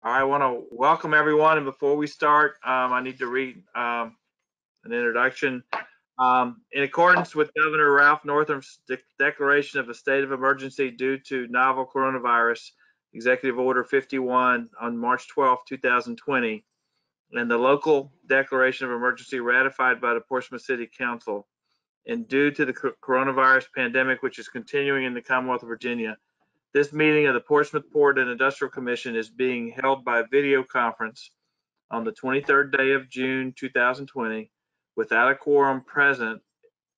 I want to welcome everyone, and before we start, I need to read an introduction. In accordance with Governor Ralph Northam's declaration of a state of emergency due to novel coronavirus, Executive Order 51 on March 12, 2020, and the local declaration of emergency ratified by the Portsmouth City Council, and due to the coronavirus pandemic, which is continuing in the Commonwealth of Virginia, this meeting of the Portsmouth Port and Industrial Commission is being held by video conference on the 23rd day of June 2020 without a quorum present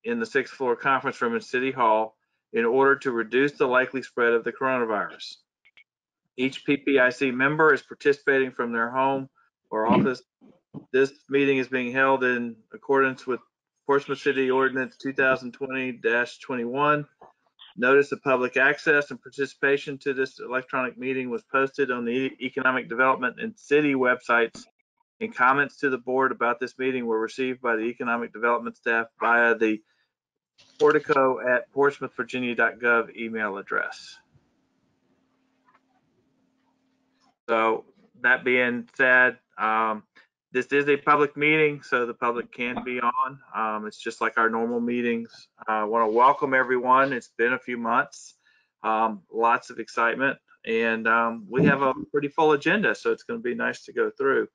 in the 6th floor conference room in City Hall in order to reduce the likely spread of the coronavirus. Each PPIC member is participating from their home or office. This meeting is being held in accordance with Portsmouth City Ordinance 2020-21. Notice of public access and participation to this electronic meeting was posted on the Economic Development and City websites, and comments to the board about this meeting were received by the Economic Development staff via the portico@portsmouthvirginia.gov email address. So that being said, this is a public meeting, so the public can be on. It's just like our normal meetings. I want to welcome everyone. It's been a few months, lots of excitement, and we have a pretty full agenda, so it's going to be nice to go through.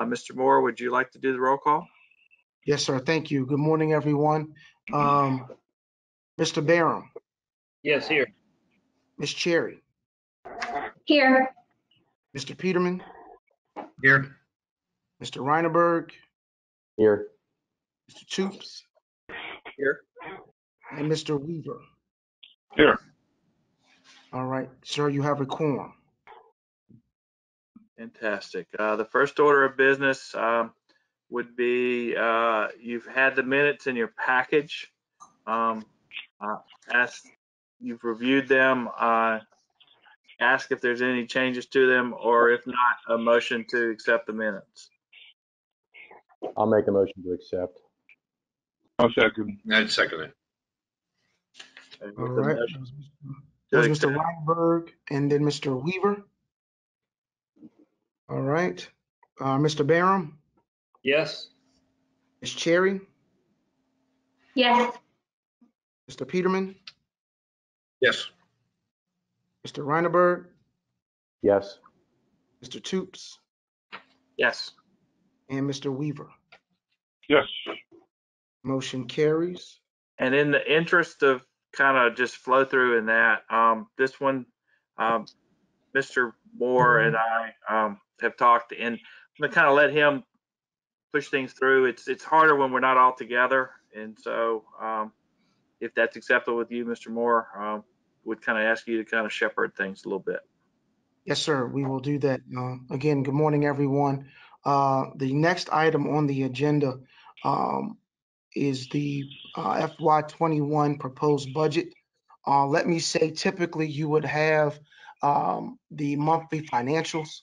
Mr. Moore, would you like to do the roll call? Yes, sir. Thank you. Good morning, everyone. Mr. Barham. Yes, here. Ms. Cherry. Here. Mr. Peterman. Here. Mr. Reineberg. Here. Mr. Toops. Here. And Mr. Weaver. Here. All right, sir, you have a quorum. Fantastic. The first order of business would be you've had the minutes in your package. You've reviewed them. Ask if there's any changes to them, or if not, a motion to accept the minutes. I'll make a motion to accept. I'll second. I'd second it. All right. That was Mr. Reineberg and then Mr. Weaver. All right. Mr. Barham. Yes. Ms. Cherry. Yes. Mr. Peterman. Yes. Mr. Reineberg. Yes. Mr. Toops. Yes. And Mr. Weaver. Yes. Motion carries. And in the interest of kind of just flow through in that, this one, Mr. Moore and I have talked, and I'm gonna kind of let him push things through. It's harder when we're not all together, and so if that's acceptable with you, Mr. Moore, would kind of ask you to kind of shepherd things a little bit. Yes, sir. We will do that. Again, good morning, everyone. The next item on the agenda is the FY21 proposed budget. Let me say, typically you would have the monthly financials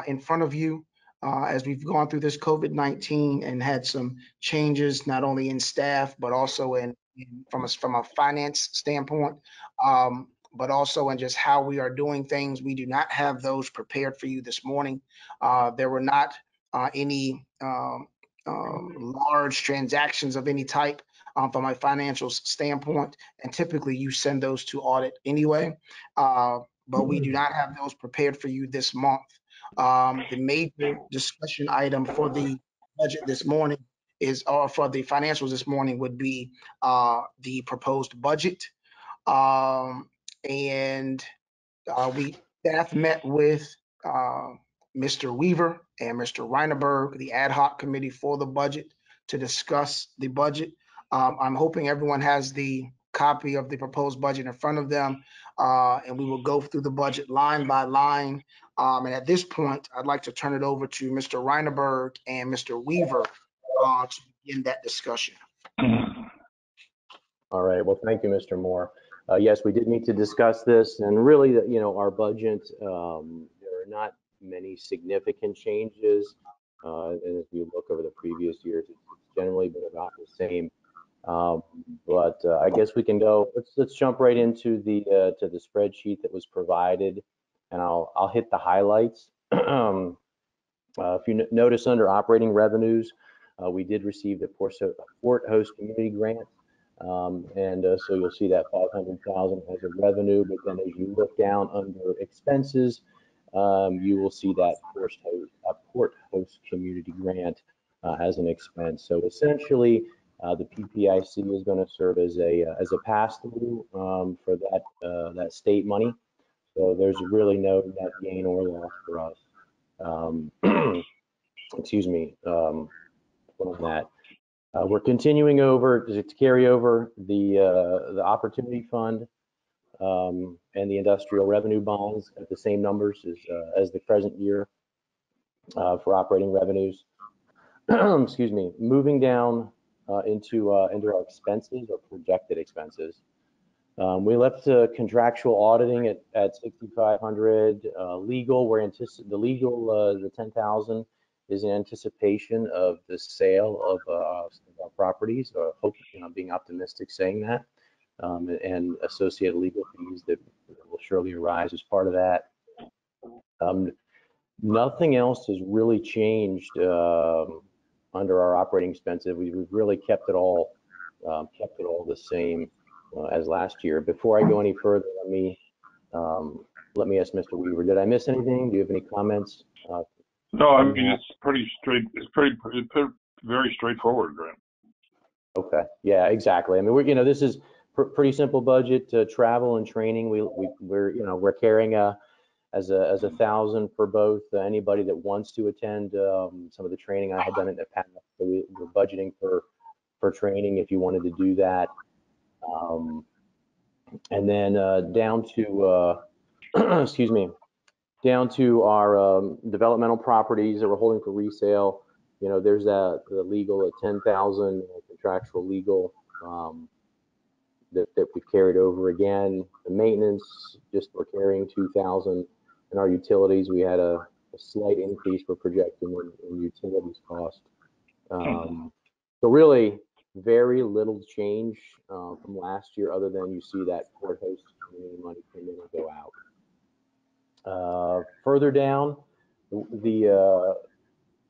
in front of you as we've gone through this COVID-19 and had some changes, not only in staff, but also from a finance standpoint, but also in just how we are doing things. We do not have those prepared for you this morning. There were not any large transactions of any type from a financials standpoint, and typically you send those to audit anyway, but we do not have those prepared for you this month. The major discussion item for the budget this morning or for the financials this morning would be the proposed budget. Staff met with Mr. Weaver and Mr. Reineberg, the ad hoc committee for the budget, to discuss the budget. I'm hoping everyone has the copy of the proposed budget in front of them, and we will go through the budget line by line. And at this point, I'd like to turn it over to Mr. Reineberg and Mr. Weaver to begin that discussion. All right. Well, thank you, Mr. Moore. Yes, we did need to discuss this, and really, you know, our budget, there are not many significant changes. And if you look over the previous years, it's generally been about the same. But I guess we can go. Let's jump right into the spreadsheet that was provided, and I'll hit the highlights. If you notice under operating revenues, we did receive the Port Host Community Grant. So you'll see that 500,000 as a revenue, but then as you look down under expenses, you will see that Port Host Community Grant as an expense. So essentially, the PPIC is going to serve as a pass-through for that state money. So there's really no net gain or loss for us. Excuse me, on that. We're continuing over to carry over the Opportunity Fund and the industrial revenue bonds at the same numbers as the present year for operating revenues. Excuse me. Moving down into our expenses or projected expenses. We left contractual auditing at 6,500. Legal, the 10,000 is in anticipation of the sale of our properties. Hope, being optimistic saying that, and associated legal fees that will surely arise as part of that. Nothing else has really changed under our operating expenses. We've really kept it all the same as last year. Before I go any further, let me ask Mr. Weaver, did I miss anything? Do you have any comments? No, I mean, it's pretty straight. It's very straightforward, Grant. Okay. Yeah, exactly. I mean, this is pretty simple budget. Travel and training. We're carrying as a 1,000 for both. Anybody that wants to attend some of the training I had done in the past. So we're budgeting for training if you wanted to do that. And then down to excuse me. Down to our developmental properties that we're holding for resale. There's the legal at 10,000, contractual legal that we've carried over again. The maintenance, just we're carrying 2,000. And our utilities, we had a slight increase we're projecting in utilities cost. So really very little change from last year, other than you see that Port Host community money come in and go out. Further down, the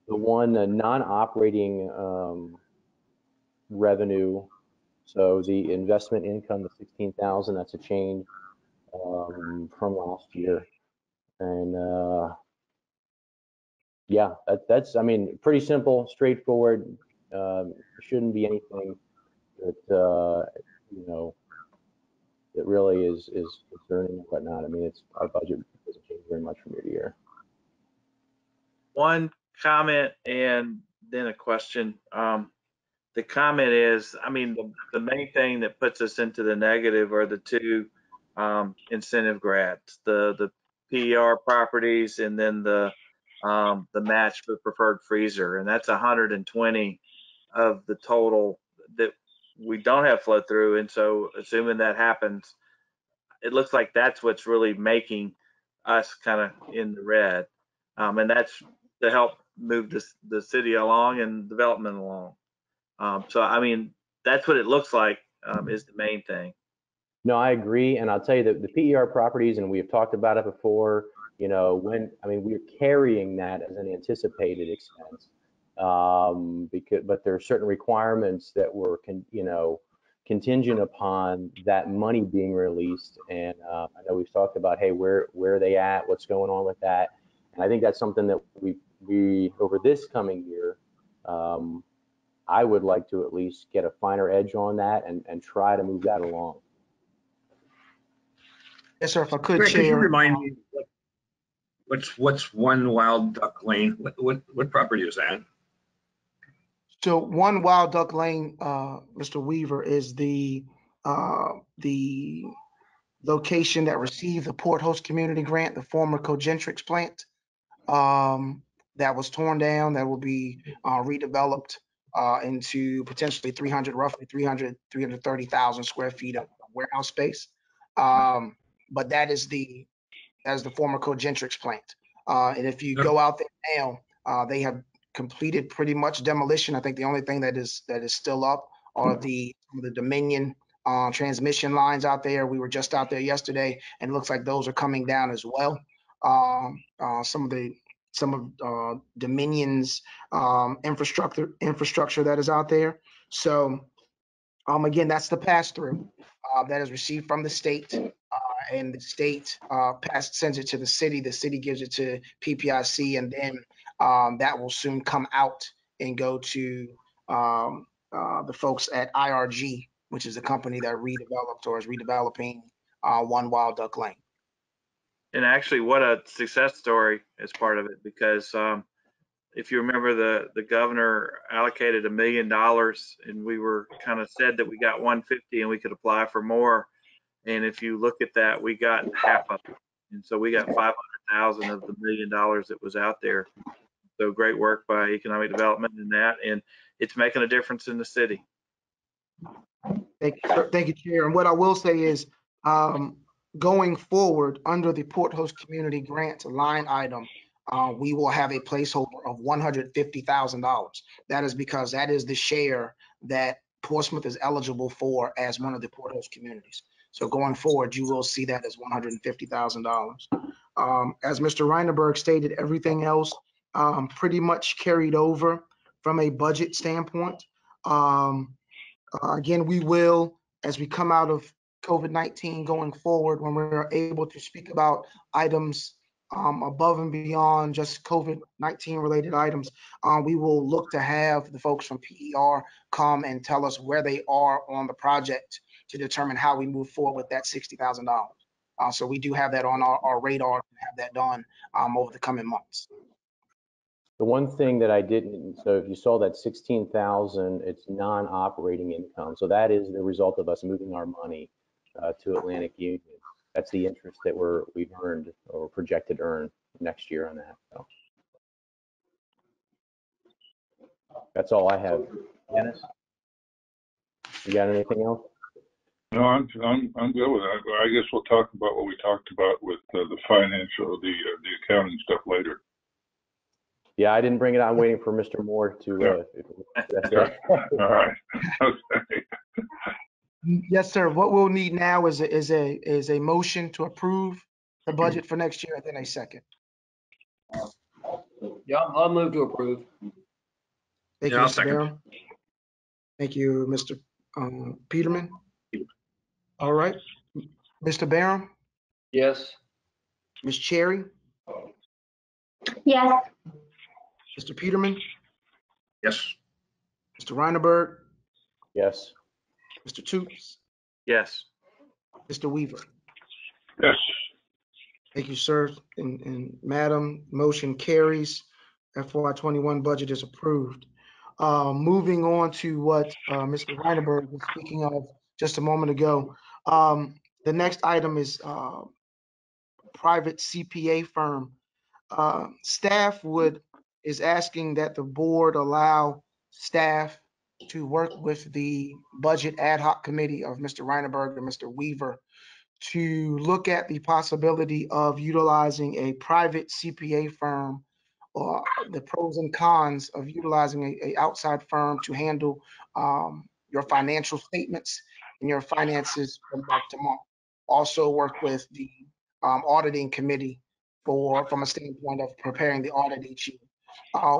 one non-operating revenue, so the investment income, the 16,000, that's a change from last year. And yeah, that's, I mean, pretty simple, straightforward. Shouldn't be anything that that really is concerning and whatnot. I mean, our budget doesn't change very much from year to year. One comment and then a question. The comment is, I mean, the main thing that puts us into the negative are the two incentive grants, the PER properties and then the match for preferred freezer, and that's 120 of the total that we don't have flow through. And so assuming that happens, it looks like that's what's really making us kind of in the red. And that's to help move the city along and development along. So, I mean, that's what it looks like is the main thing. No, I agree. And I'll tell you that the PER properties, and we've talked about it before, we're carrying that as an anticipated expense. But there are certain requirements that were, contingent upon that money being released. And I know we've talked about, hey, where are they at? What's going on with that? And I think that's something that we over this coming year, I would like to at least get a finer edge on that and try to move that along. Yes, sir. If I could, Greg, Chair. could you remind me what's One Wild Duck Lane? What property is that? So One Wild Duck Lane, Mr. Weaver, is the location that received the Port Host Community Grant, the former Cogentrix plant that was torn down, that will be redeveloped into potentially roughly 330,000 square feet of warehouse space. But that is the former Cogentrix plant. And if you go out there now, they have completed pretty much demolition. I think the only thing that is still up are the Dominion transmission lines out there. We were just out there yesterday, and it looks like those are coming down as well. Some of the some of Dominion's infrastructure that is out there. So again, that's the pass-through that is received from the state, and the state sends it to the city gives it to PPIC, and then that will soon come out and go to the folks at IRG, which is a company that redeveloped or is redeveloping One Wild Duck Lane. And actually, what a success story as part of it, because if you remember, the governor allocated $1 million, and we were kind of said that we got 150 and we could apply for more. And if you look at that, we got half of it, and so we got 500,000 of the $1 million that was out there. So great work by economic development in that, and it's making a difference in the city. Thank you, Chair. And what I will say is, going forward under the Port Host Community Grant line item, we will have a placeholder of $150,000. That is because that is the share that Portsmouth is eligible for as one of the Port Host communities. So going forward, you will see that as $150,000. As Mr. Reineberg stated, everything else pretty much carried over from a budget standpoint. Again, we will, as we come out of COVID-19 going forward, when we're able to speak about items above and beyond just COVID-19 related items, we will look to have the folks from PER come and tell us where they are on the project to determine how we move forward with that $60,000. So we do have that on our radar and have that done over the coming months. The one thing that I didn't, so if you saw that 16,000, it's non-operating income. So that is the result of us moving our money to Atlantic Union. That's the interest that we've earned or projected to earn next year on that. So that's all I have. Dennis, you got anything else? No, I'm good with that. I guess we'll talk about what we talked about with the financial, the accounting stuff later. Yeah, I didn't bring it out. I'm waiting for Mr. Moore to. All right. Okay. Yes, sir. What we'll need now is a motion to approve the budget for next year, and then a second. Yeah, I'll move to approve. Thank you, Yeah, I'll Mr. second. Barham. Thank you, Mr. Peterman. All right, Mr. Barham, Yes. Ms. Cherry, Yes. Mr. Peterman, Yes. Mr. Reineberg, Yes. Mr. Toops, Yes. Mr. Weaver. Yes. Thank you, sir. And Madam, motion carries. FY21 budget is approved. Moving on to what Mr. Reineberg was speaking of just a moment ago. The next item is private CPA firm. Staff is asking that the board allow staff to work with the budget ad hoc committee of Mr. Reineberg and Mr. Weaver to look at the possibility of utilizing a private CPA firm, or the pros and cons of utilizing a outside firm to handle your financial statements and your finances from month to month. Also work with the auditing committee from a standpoint of preparing the audit each year.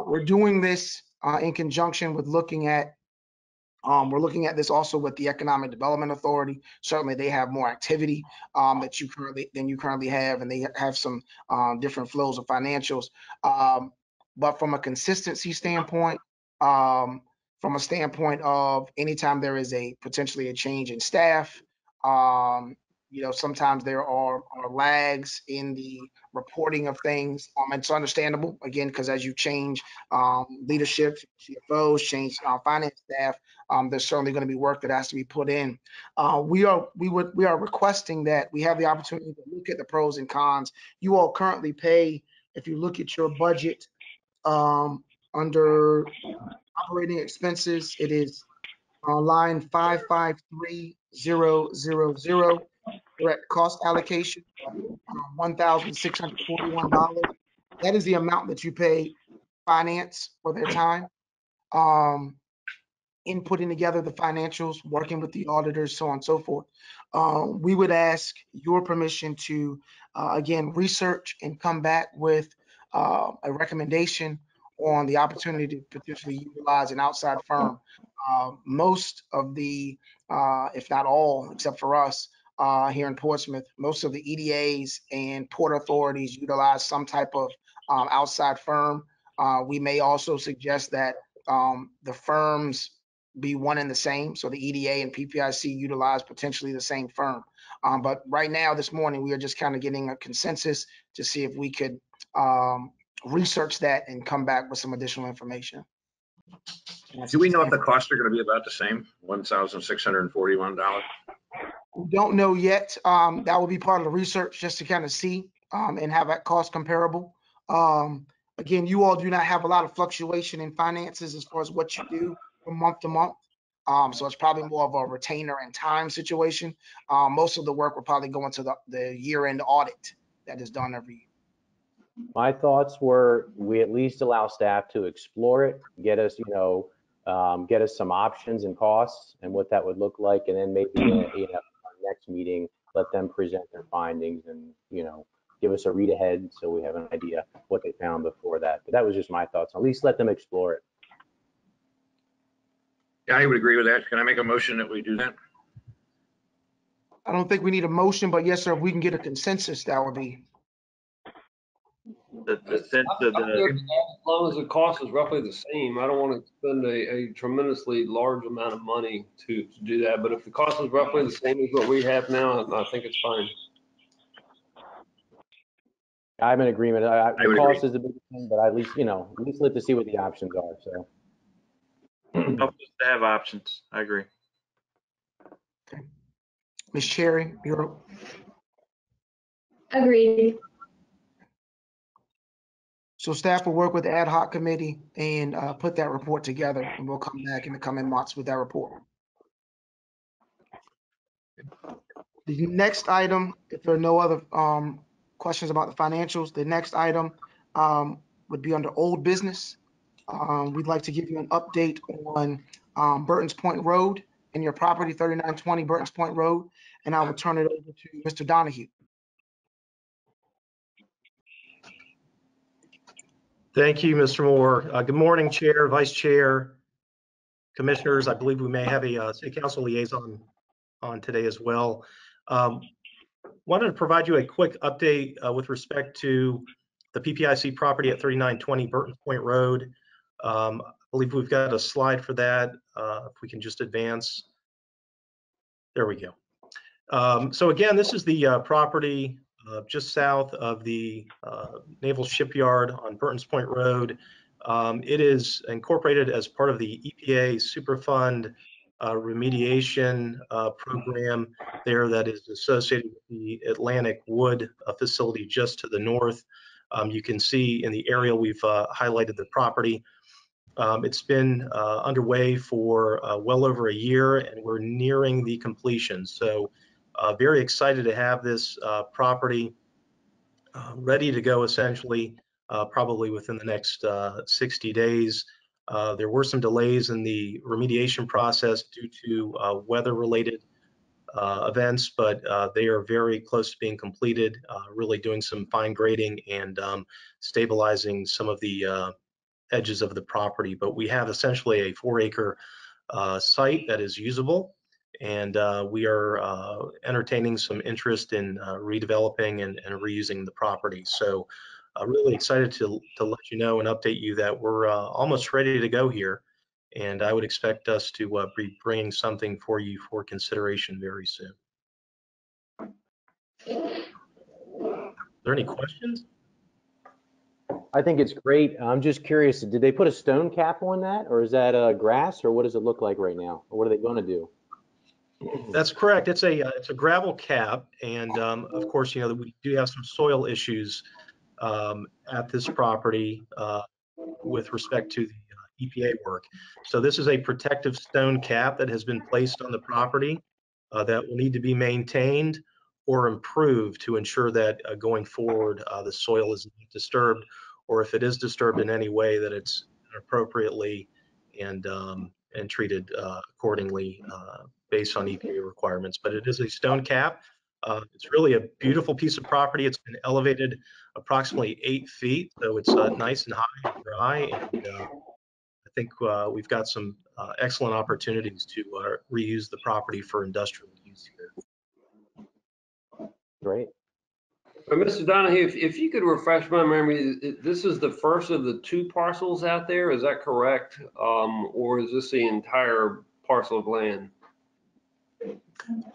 We're doing this in conjunction with we're looking at this also with the Economic Development Authority. Certainly they have more activity than you currently have, and they have some different flows of financials. But from a consistency standpoint, from a standpoint of anytime there is potentially a change in staff, sometimes there are lags in the reporting of things. It's understandable, again, because as you change leadership, CFOs, change finance staff, there's certainly going to be work that has to be put in. We are requesting that we have the opportunity to look at the pros and cons. You all currently pay, if you look at your budget under operating expenses, it is line 553000. Direct cost allocation, $1,641. That is the amount that you pay finance for their time. In putting together the financials, working with the auditors, so on and so forth. We would ask your permission to, again, research and come back with a recommendation on the opportunity to potentially utilize an outside firm. Most of the, if not all, except for us here in Portsmouth, most of the EDAs and port authorities utilize some type of outside firm. We may also suggest that the firms be one and the same. So the EDA and PPIC utilize potentially the same firm. But right now, this morning, we are just kind of getting a consensus to see if we could research that and come back with some additional information. Do we know if the costs are going to be about the same, $1,641? We don't know yet. That will be part of the research just to kind of see and have that cost comparable. Again, you all do not have a lot of fluctuation in finances as far as what you do from month to month. So it's probably more of a retainer and time situation. Most of the work will probably go into the year-end audit that is done every year. My thoughts were we at least allow staff to explore it, get us, get us some options and costs and what that would look like, and then maybe our next meeting, let them present their findings and give us a read ahead so we have an idea what they found before that. But that was just my thoughts. At least let them explore it. Yeah, I would agree with that. Can I make a motion that we do that? I don't think we need a motion, but yes, sir, if we can get a consensus, that would be. The sense of I'm good the, with that, as long as the cost is roughly the same. I don't want to spend a tremendously large amount of money to do that. But if the cost is roughly the same as what we have now, I think it's fine. I'm in agreement. The would cost agree. is the biggest thing, but at least let to see what the options are. So helps us to have options. I agree. Ms. Cherry, you're. Agreed. So staff will work with the ad hoc committee and put that report together, and we'll come back in the coming months with that report. The next item, if there are no other questions about the financials, the next item would be under old business. We'd like to give you an update on Burton's Point Road and your property, 3920 Burton's Point Road, and I will turn it over to Mr. Donahue. Thank you, Mr. Moore. Good morning, Chair, Vice Chair, Commissioners. I believe we may have a City Council liaison on today as well. Wanted to provide you a quick update with respect to the PPIC property at 3920 Burton's Point Road. I believe we've got a slide for that. If we can just advance. There we go. So again, this is the property just south of the Naval Shipyard on Burton's Point Road. It is incorporated as part of the EPA Superfund remediation program there that is associated with the Atlantic Wood facility just to the north. You can see in the aerial we've highlighted the property. It's been underway for well over a year, and we're nearing the completion. So very excited to have this property ready to go essentially probably within the next 60 days. There were some delays in the remediation process due to weather-related events, but they are very close to being completed, really doing some fine grading and stabilizing some of the edges of the property. But we have essentially a 4-acre site that is usable, and we are entertaining some interest in redeveloping and reusing the property. So really excited to let you know and update you that we're almost ready to go here, and I would expect us to be bringing something for you for consideration very soon. Are there any questions? I think it's great. I'm just curious, did they put a stone cap on that, or is that grass, or what does it look like right now? Or what are they going to do? That's correct. It's a gravel cap, and of course, we do have some soil issues at this property with respect to the EPA work. So this is a protective stone cap that has been placed on the property that will need to be maintained or improved to ensure that going forward the soil is not disturbed, or if it is disturbed in any way, that it's appropriately and treated accordingly based on EPA requirements. But it is a stone cap. It's really a beautiful piece of property. It's been elevated approximately 8 feet, so it's nice and high and dry. And I think we've got some excellent opportunities to reuse the property for industrial use here. Great. Mr. Donahue, if you could refresh my memory, this is the first of the 2 parcels out there, is that correct? Or is this the entire parcel of land?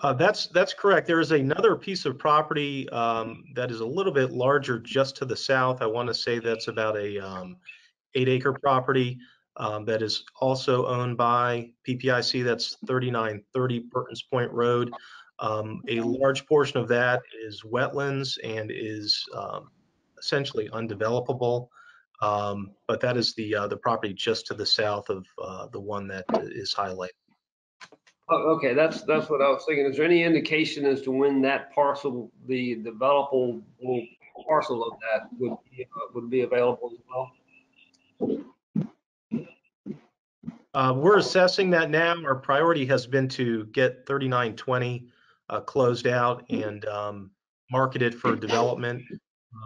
That's correct. There is another piece of property that is a little bit larger just to the south. I want to say that's about a 8-acre property that is also owned by PPIC. That's 3930 Burton's Point Road. A large portion of that is wetlands and is essentially undevelopable. But that is the property just to the south of the one that is highlighted. Oh, okay, that's what I was thinking. Is there any indication as to when that parcel, the developable parcel of that would be available as well? We're assessing that now. Our priority has been to get 3920 closed out and marketed for development,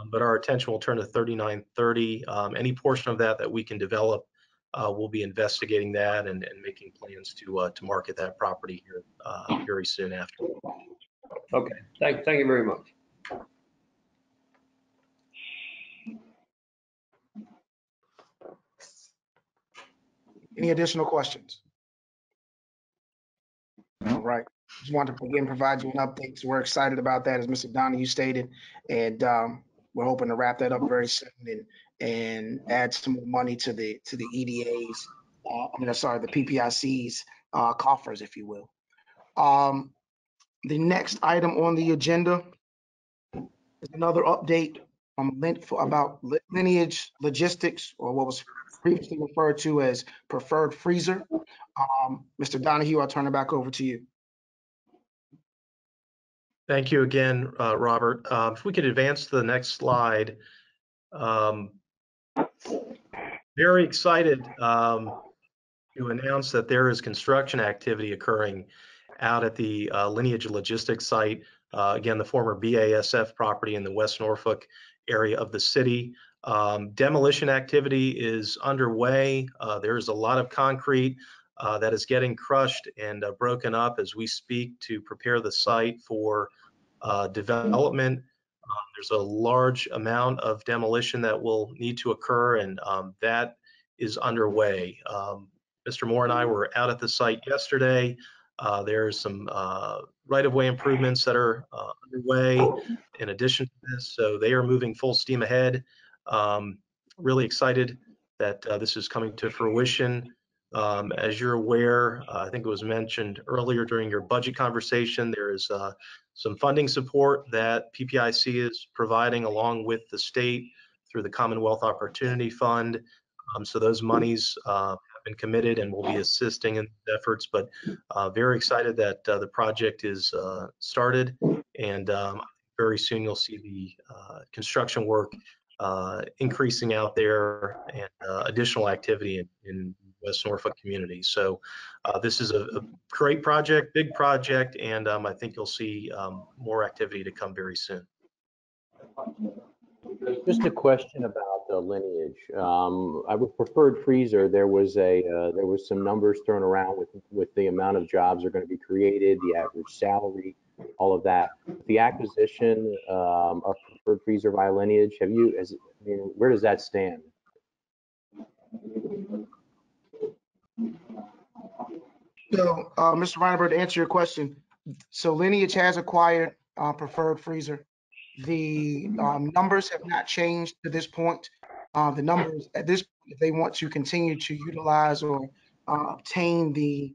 but our attention will turn to 3930. Any portion of that we can develop, we'll be investigating that and making plans to market that property here very soon after. Okay, thank you very much. Any additional questions? All right. Just wanted to again provide you an update. So we're excited about that, as Mr. Donahue stated, and we're hoping to wrap that up very soon and add some more money to the EDA's. The PPIC's coffers, if you will. The next item on the agenda is another update about Lineage Logistics, or what was previously referred to as Preferred Freezer. Mr. Donahue, I'll turn it back over to you. Thank you again, Robert. If we could advance to the next slide. Very excited to announce that there is construction activity occurring out at the Lineage Logistics site. Again, the former BASF property in the West Norfolk area of the city. Demolition activity is underway. There's a lot of concrete that is getting crushed and broken up as we speak to prepare the site for development. There's a large amount of demolition that will need to occur, and that is underway. Mr. Moore and I were out at the site yesterday. There's some right-of-way improvements that are underway in addition to this, so they are moving full steam ahead. Really excited that this is coming to fruition. As you're aware, I think it was mentioned earlier during your budget conversation, there is some funding support that PPIC is providing along with the state through the Commonwealth Opportunity Fund. So those monies have been committed and will be assisting in efforts, but very excited that the project is started, and very soon you'll see the construction work increasing out there and additional activity in West Norfolk community. So this is a great project, big project, and I think you'll see more activity to come very soon. Just a question about the Lineage. I would Preferred Freezer. There was some numbers thrown around with the amount of jobs that are going to be created, the average salary, all of that. The acquisition of Preferred Freezer by Lineage. Where does that stand? So, Mr. Reinberg, to answer your question, so Lineage has acquired Preferred Freezer. The numbers have not changed to this point. The numbers at this point, if they want to continue to utilize or obtain the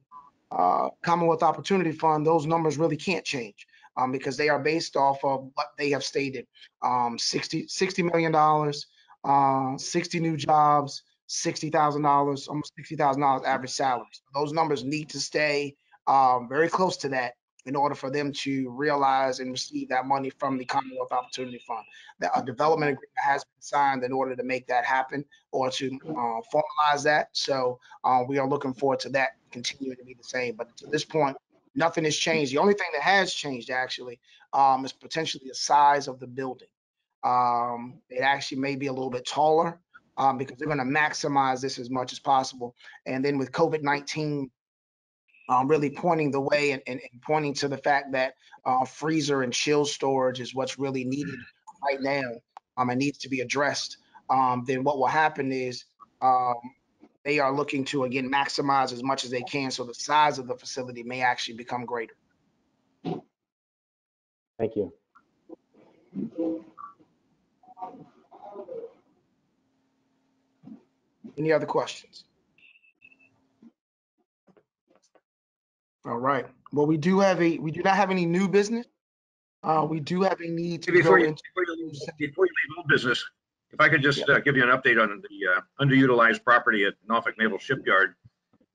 Commonwealth Opportunity Fund, those numbers really can't change because they are based off of what they have stated. $60 million, 60 new jobs, $60,000, almost $60,000 average salary. Those numbers need to stay very close to that in order for them to realize and receive that money from the Commonwealth Opportunity Fund. A development agreement has been signed in order to make that happen or to formalize that. So we are looking forward to that continuing to be the same. But to this point, Nothing has changed. The only thing that has changed actually is potentially the size of the building. It actually may be a little bit taller because they're going to maximize this as much as possible. And then with COVID-19 really pointing the way and pointing to the fact that freezer and chill storage is what's really needed right now and needs to be addressed, then what will happen is um, they are looking to, again, maximize as much as they can. So the size of the facility may actually become greater. Thank you. Any other questions? All right. Well, we do not have any new business. We do have a need to Before go you into. leave old business, if I could just give you an update on the underutilized property at Norfolk Naval Shipyard.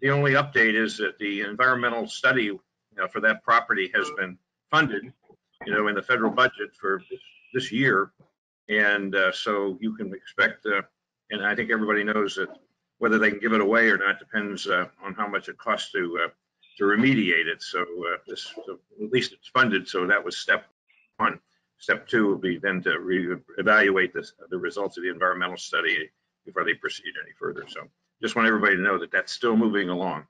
The only update is that the environmental study, for that property has been funded, in the federal budget for this year. And so you can expect, and I think everybody knows that whether they can give it away or not depends on how much it costs to remediate it. So so at least it's funded. So that was step one. Step two will be then to evaluate the results of the environmental study before they proceed any further. So just want everybody to know that that's still moving along.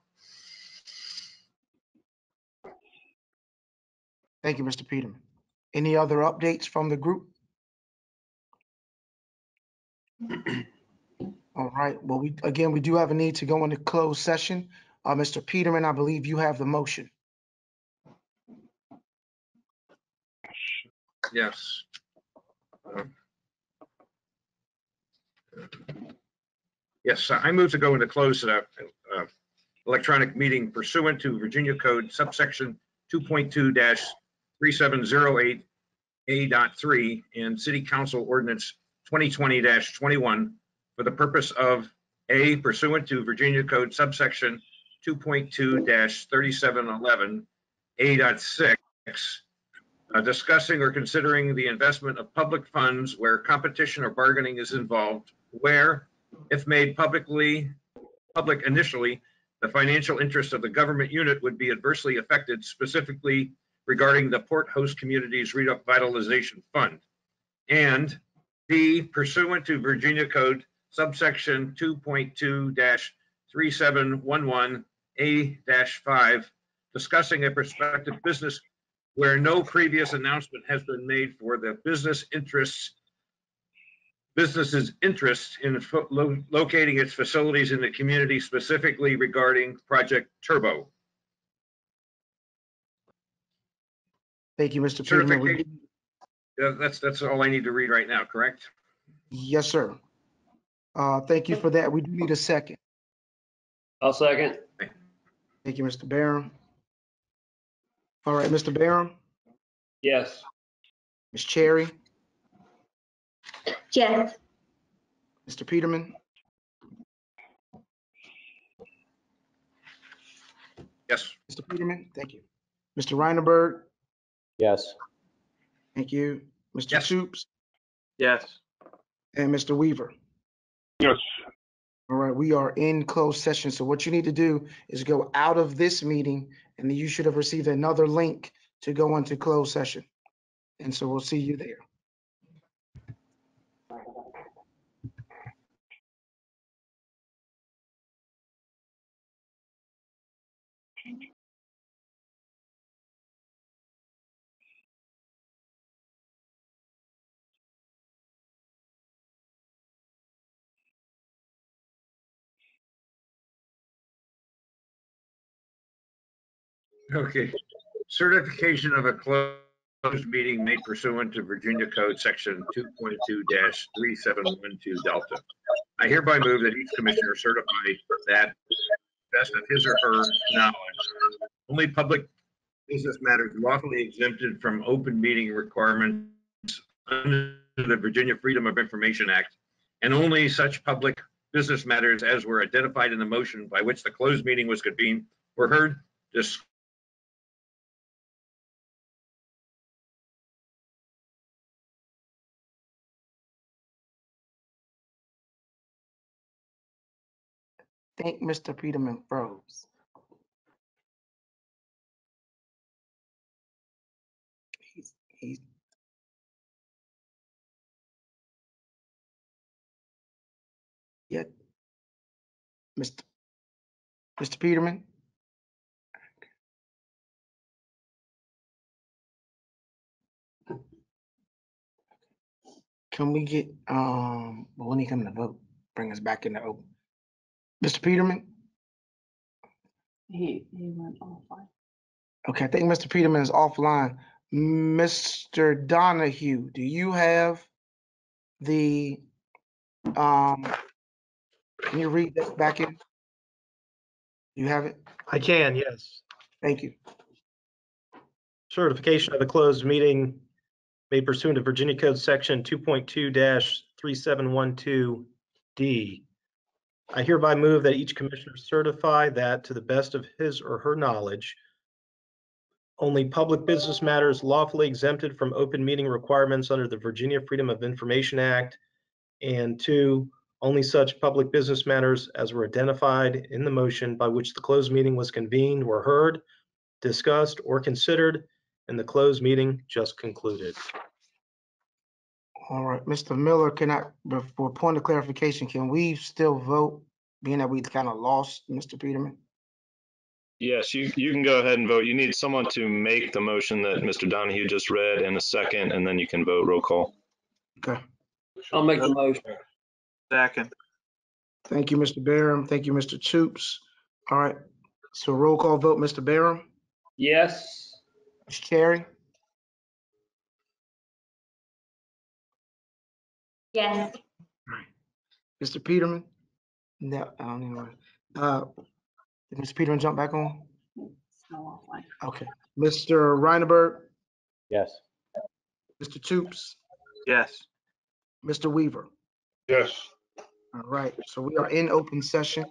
Thank you, Mr. Peterman. Any other updates from the group? All right. Well, we do have a need to go into closed session. Mr. Peterman, I believe you have the motion. Yes. Yes, I move to go into closed electronic meeting pursuant to Virginia Code subsection 2.2-3708A.3 and City Council Ordinance 2020-21 for the purpose of A, pursuant to Virginia Code subsection 2.2-3711A.6, discussing or considering the investment of public funds where competition or bargaining is involved, where, if made public initially, the financial interest of the government unit would be adversely affected, specifically regarding the Port Host Communities Revitalization Fund. And B, pursuant to Virginia Code subsection 2.2-3711A-5, discussing a prospective business where no previous announcement has been made for the business's interest in locating its facilities in the community, specifically regarding Project Turbo. Thank you, Mr. Peterman. That's all I need to read right now, correct? Yes, sir. Thank you for that. We do need a second. I'll second. Thank you, Mr. Barham. All right, Mr. Barham, Yes. Ms. Cherry, Yes. Mr. Peterman, Yes. Mr. Peterman, thank you. Mr. Reinerberg, Yes. thank you. Mr. Yes. Toops Yes. and Mr. Weaver. Yes. All right, we are in closed session. So what you need to do is go out of this meeting, and then you should have received another link to go into closed session. And so we'll see you there. Okay. Certification of a closed meeting made pursuant to Virginia Code section 2.2-3712 Delta. I hereby move that each commissioner certify that best of his or her knowledge, only public business matters lawfully exempted from open meeting requirements under the Virginia Freedom of Information Act, and only such public business matters as were identified in the motion by which the closed meeting was convened were heard, I think Mr. Peterman froze. yet. Mr. Peterman? Can we get, well, when he come to vote, bring us back in the open. Mr. Peterman? He went offline. Okay, I think Mr. Peterman is offline. Mr. Donahue, do you have the, can you read that back in? You have it? I can, yes. Thank you. Certification of a closed meeting made pursuant to Virginia Code Section 2.2-3712D. I hereby move that each commissioner certify that, to the best of his or her knowledge, only public business matters lawfully exempted from open meeting requirements under the Virginia Freedom of Information Act, and 2, only such public business matters as were identified in the motion by which the closed meeting was convened were heard, discussed, or considered in the closed meeting just concluded. All right, Mr. Miller, for point of clarification, can we still vote, being that we kind of lost Mr. Peterman? Yes, you can go ahead and vote. You need someone to make the motion that Mr. Donahue just read and a second, and then you can vote. Roll call. Okay, I'll make the motion. Second. thank you, Mr. Barham. Thank you, Mr. Toops. All right, so roll call vote, Mr. Barham, Yes. Ms. Cherry, Yes. Mr. Peterman? No, I don't even know. Did Mr. Peterman jump back on? Still offline. Okay, Mr. Reineberg, Yes. Mr. Toops, Yes. Mr. Weaver. Yes. All right, so we are in open session.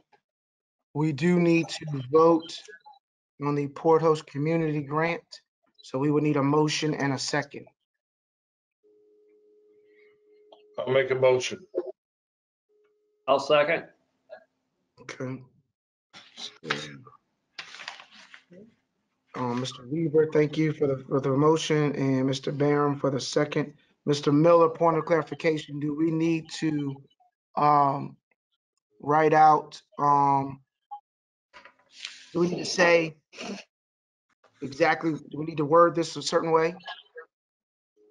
We do need to vote on the Port Host Community Grant. So we would need a motion and a second. I'll make a motion. I'll second. Okay. Mr. Weaver, thank you for the motion, and Mr. Barham for the second. Mr. Miller, point of clarification, do we need to write out, do we need to say exactly, do we need to word this a certain way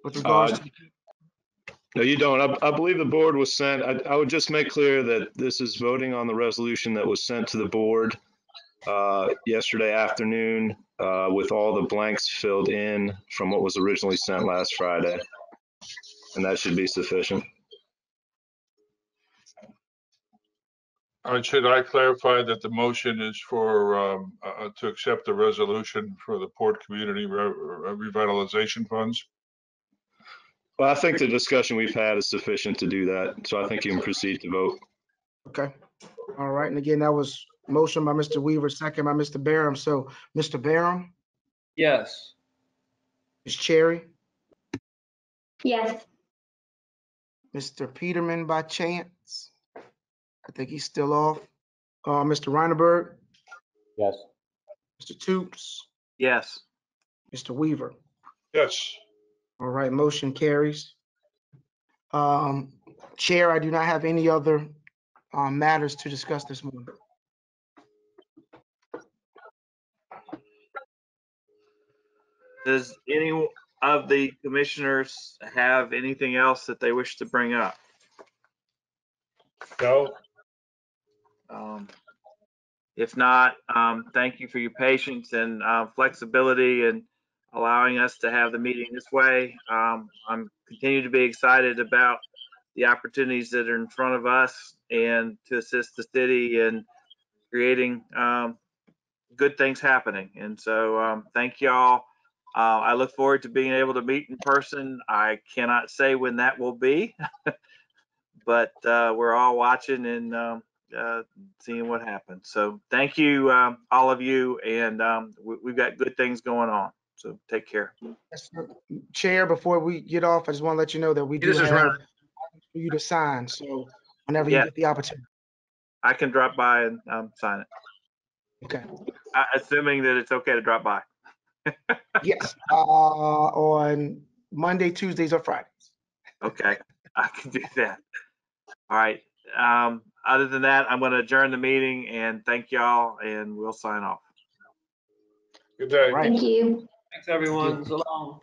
with regards to? No, you don't. I believe the board was sent. I would just make clear that this is voting on the resolution that was sent to the board yesterday afternoon with all the blanks filled in from what was originally sent last Friday. And that should be sufficient. Should I clarify that the motion is for, to accept the resolution for the Port Community Revitalization Funds? Well, I think the discussion we've had is sufficient to do that. So I think you can proceed to vote. Okay. All right. And again, that was motion by Mr. Weaver, second by Mr. Barham. So Mr. Barham, Yes. Ms. Cherry, Yes. Mr. Peterman by chance. I think he's still off. Mr. Reineberg, Yes. Mr. Toops, Yes. Mr. Weaver. Yes. All right, motion carries. Chair, I do not have any other matters to discuss this morning. Does any of the commissioners have anything else that they wish to bring up? No. If not, thank you for your patience and flexibility and allowing us to have the meeting this way. I'm continue to be excited about the opportunities that are in front of us and to assist the city in creating good things happening. And so thank y'all. I look forward to being able to meet in person. I cannot say when that will be, but we're all watching and seeing what happens. So thank you, all of you, and we've got good things going on. So take care. Chair, before we get off, I just want to let you know that we do This is have Ron. for you to sign. So whenever you Yeah. get the opportunity. I can drop by and sign it, Okay. assuming that it's okay to drop by. Yes. On Monday, Tuesdays, or Fridays. Okay, I can do that. All right. Other than that, I'm going to adjourn the meeting and thank y'all, and we'll sign off. Good day. Right. Thank you. Thanks, everyone. So long.